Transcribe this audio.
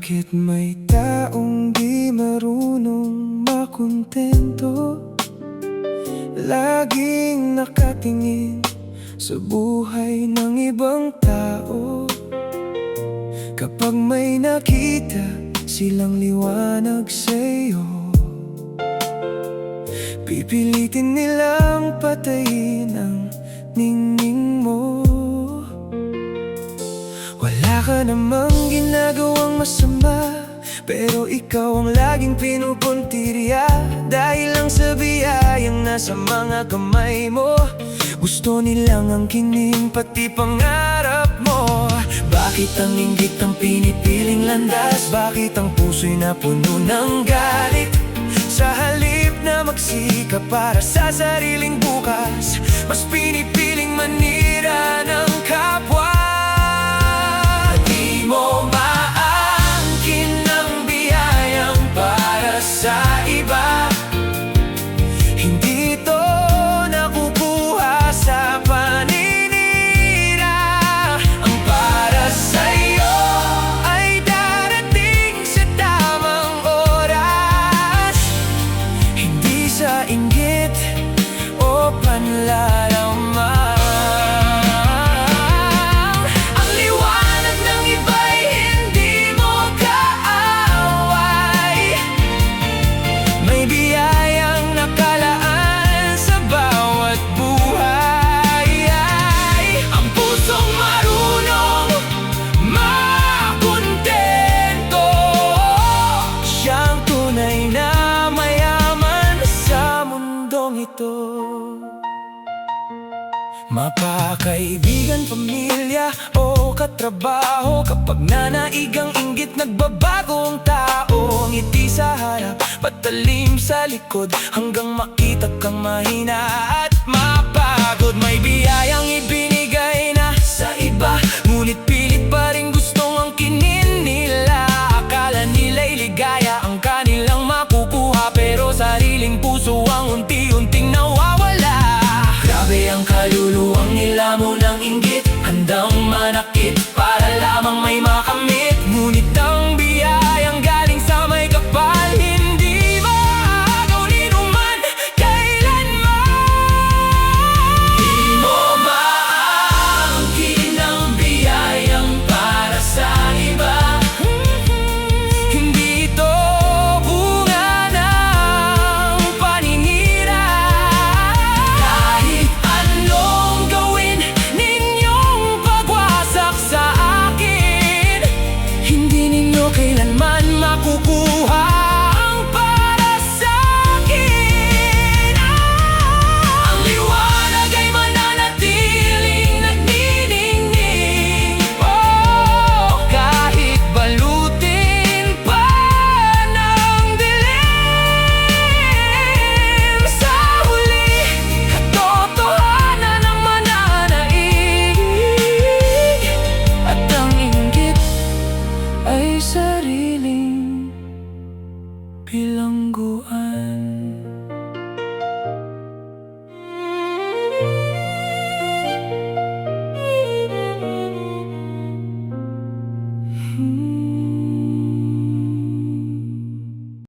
Bakit may taong di marunong makontento? Laging nakatingin sa buhay ng ibang tao. Kapag may nakita silang liwanag sa'yo, pipilitin nilang patayin ang ningning mo. Wala ka namang ginagawang masama, pero ikaw ang laging pinupuntirya. Dahil lang sa biyayang nasa mga kamay mo, gusto nilang angkinin pati pangarap mo. Bakit ang inggit ang pinipiling landas? Bakit ang puso'y napuno ng galit? Sa halip na magsikap para sa sariling bukas, mas pinipiling manira ng kapwa. Di mo maangkin ang biyayang para sa iba. Hindi to nakukuha sa paninira. Ang para sa'yo ay darating sa tamang oras, hindi sa inggit o panlalaman. Ang liwanag ng iba'y hindi mo kaaway. May biyayang nakalaan sa bawat buhay. Ang pusong marunong makontento, siyang tunay na mayaman sa mundong ito. Mapakaibigan, pamilya o katrabaho, kapag nanaigang inggit nagbabago ang tao. Ngiti sa harap, patalim sa likod, hanggang makita kang mahina at mapagod. May biyayang ibinigay na sa iba, ngunit pilit pa rin gustong angkinin nila. Akala nila'y ligaya ang kanilang makukuha, pero sariling puso ang unti-unting nawawala. Grabe ang kaluluwang nila mo ng inggit, handang manakit